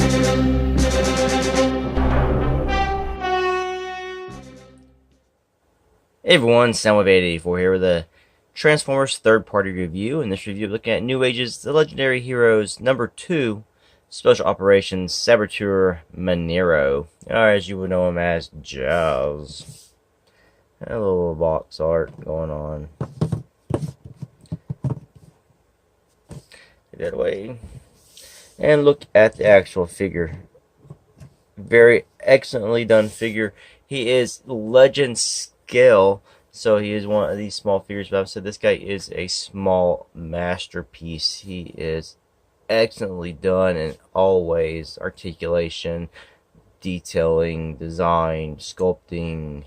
Hey everyone, Soundwave884 here with a Transformers third-party review. In this review, we're looking at NewAge's The Legendary Heroes #2 Special Operations Saboteur Manero, or as you would know him as Jazz. A little box art going on. Take that away. And look at the actual figure. Very excellently done figure. He is legend scale, so he is one of these small figures, but I've said this guy is a small masterpiece. He is excellently done in all ways: articulation, detailing, design, sculpting,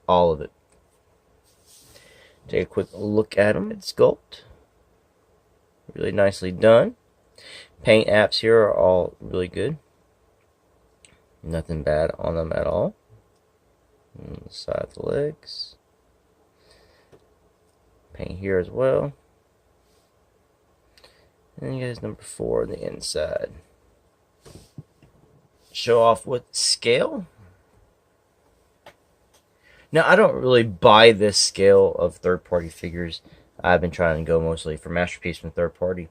all of it. Take a quick look at him. It's sculpt, really nicely done. Paint apps here are all really good. Nothing bad on them at all. On the side of the legs. Paint here as well. And you guys #4 on the inside. Show off with scale. Now, I don't really buy this scale of third-party figures. I've been trying to go mostly for masterpiece from third-party.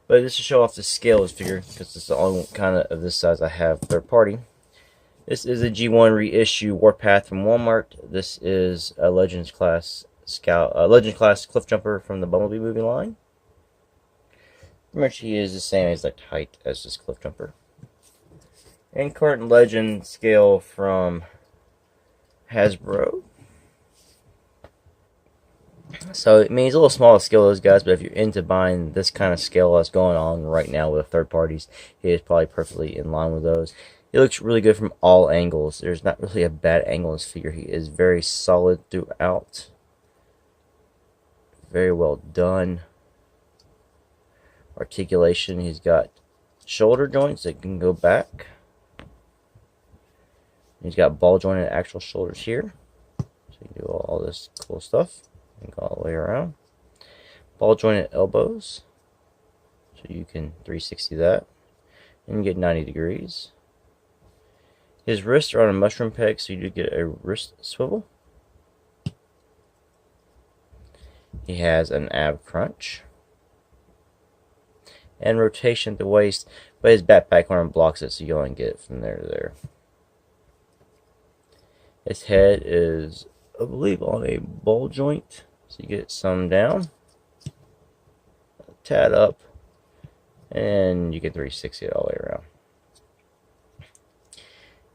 But just to show off the scale of this figure, because it's the only kind of this size I have third-party. This is a G1 reissue Warpath from Walmart. This is a Legends class Cliffjumper from the Bumblebee movie line. Pretty much he is the same exact height as this Cliffjumper. And current Legend scale from Hasbro. So, I mean, he's a little small to scale those guys, but if you're into buying this kind of scale that's going on right now with third parties, he is probably perfectly in line with those. He looks really good from all angles. There's not really a bad angle in this figure. He is very solid throughout. Very well done. Articulation. He's got shoulder joints that can go back. He's got ball jointed actual shoulders here. So you can do all this cool stuff. And go all the way around. Ball jointed elbows. So you can 360 that. And you get 90 degrees. His wrists are on a mushroom peg, so you do get a wrist swivel. He has an ab crunch. And rotation at the waist, but his backpack arm blocks it, so you only get it from there to there. His head is, I believe, on a ball joint, so you get some down, a tad up, and you get 360 it all the way around.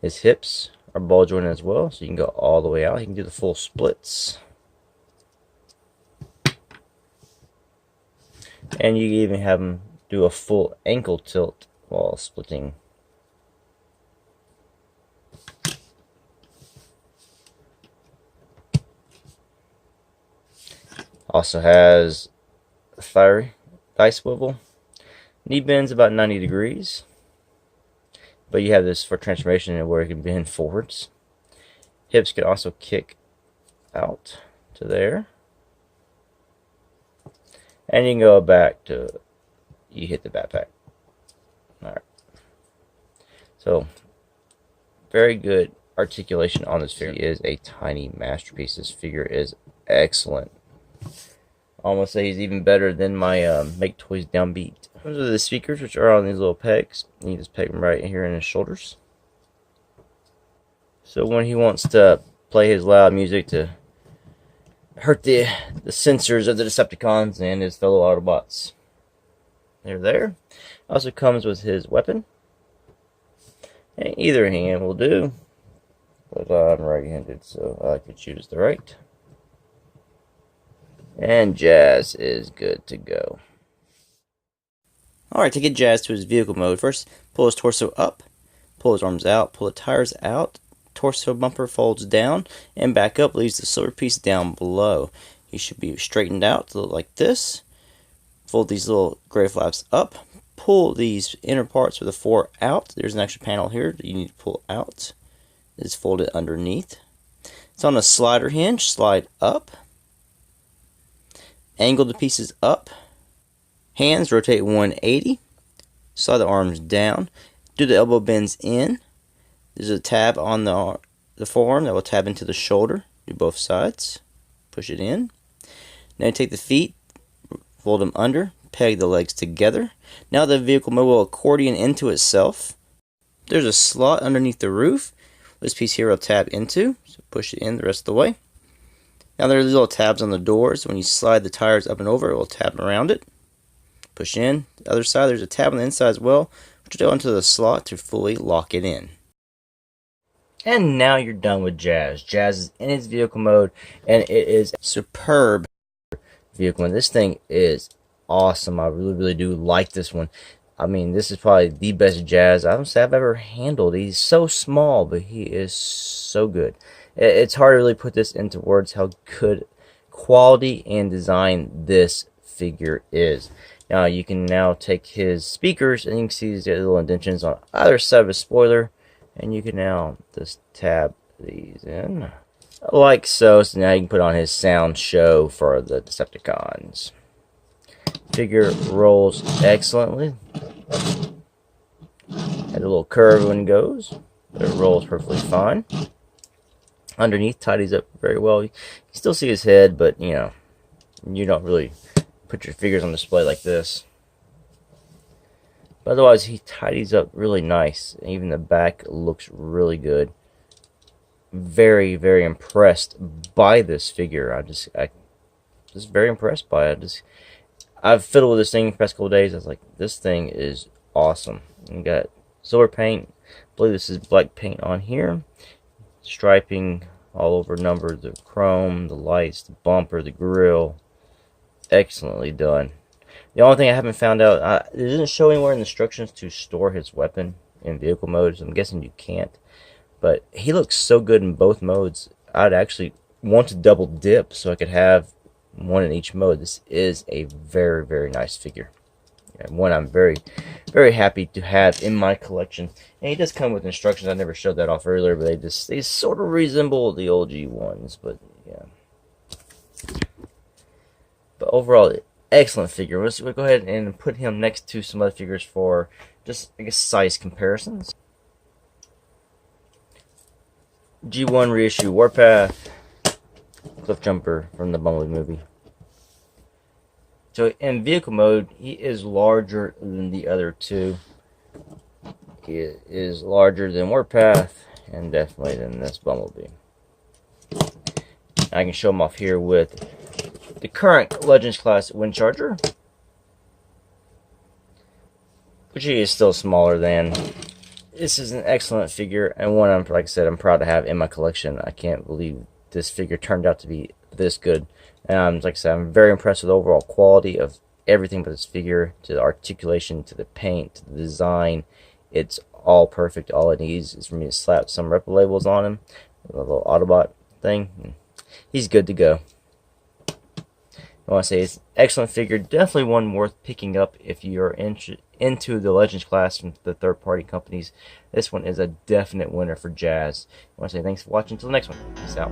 His hips are ball jointed as well, so you can go all the way out. He can do the full splits. And you can even have him do a full ankle tilt while splitting. Also has a thigh swivel. Knee bends about 90 degrees. But you have this for transformation where it can bend forwards. Hips can also kick out to there. And you can go back to, you hit the backpack. Alright. So, very good articulation on this figure. He is a tiny masterpiece. This figure is excellent. I almost say he's even better than my Make Toys Downbeat. Those are the speakers, which are on these little pegs. You just peg them right here in his shoulders. So when he wants to play his loud music to hurt the sensors of the Decepticons and his fellow Autobots, they're there. Also comes with his weapon. And either hand will do. But I'm right-handed, so I like to choose the right. And Jazz is good to go. Alright, to get Jazz to his vehicle mode, first pull his torso up, pull his arms out, pull the tires out, torso bumper folds down, and back up, leaves the silver piece down below. He should be straightened out to look like this. Fold these little gray flaps up, pull these inner parts of the 4 out. There's an extra panel here that you need to pull out. It's folded underneath. It's on a slider hinge, slide up. Angle the pieces up. Hands rotate 180. Slide the arms down. Do the elbow bends in. There's a tab on the forearm that will tab into the shoulder. Do both sides. Push it in. Now you take the feet, fold them under, peg the legs together. Now the vehicle mode will accordion into itself. There's a slot underneath the roof. This piece here will tab into, so push it in the rest of the way. Now there are little tabs on the doors. When you slide the tires up and over, it will tab around it. Push in. The other side, there's a tab on the inside as well, which will go into the slot to fully lock it in. And now you're done with Jazz. Jazz is in its vehicle mode, and it is a superb vehicle. And this thing is awesome. I really do like this one. I mean, this is probably the best Jazz I've ever handled. He's so small, but he is so good. It's hard to really put this into words how good quality and design this figure is. Now you can now take his speakers, and you can see these little indentions on either side of his spoiler, and you can now just tab these in like so. So now you can put on his sound show for the Decepticons. Figure rolls excellently. Had a little curve when it goes, but it rolls perfectly fine. Underneath tidies up very well. You can still see his head, but you know, you don't really put your figures on display like this. But otherwise, he tidies up really nice. Even the back looks really good. Very impressed by this figure. I'm just very impressed by it. I've fiddled with this thing for the past couple days. I was like, this thing is awesome. You got silver paint. I believe this is black paint on here. Striping all over, numbered, the chrome, the lights, the bumper, the grill. Excellently done. The only thing I haven't found out, it doesn't show anywhere in the instructions to store his weapon in vehicle mode, so I'm guessing you can't. But he looks so good in both modes. I'd actually want to double dip so I could have one in each mode. This is a very nice figure. And one I'm very happy to have in my collection. And he does come with instructions. I never showed that off earlier, but they sort of resemble the OG ones, but yeah. But overall, excellent figure. We'll go ahead and put him next to some other figures for just, I guess, size comparisons. G1 reissue Warpath, Cliffjumper from the Bumblebee movie. So in vehicle mode, he is larger than the other two. He is larger than Warpath, and definitely than this Bumblebee. I can show him off here with the current Legends class Windcharger, which he is still smaller than. This is an excellent figure, and one like I said, I'm proud to have in my collection. I can't believe this figure turned out to be this good. Like I said, I'm very impressed with the overall quality of everything but this figure, to the articulation, to the paint, to the design. It's all perfect. All it needs is for me to slap some rep labels on him, a little Autobot thing, and he's good to go. I want to say it's an excellent figure. Definitely one worth picking up if you're into the Legends class from the third-party companies. This one is a definite winner for Jazz. I want to say thanks for watching. Until the next one. Peace out.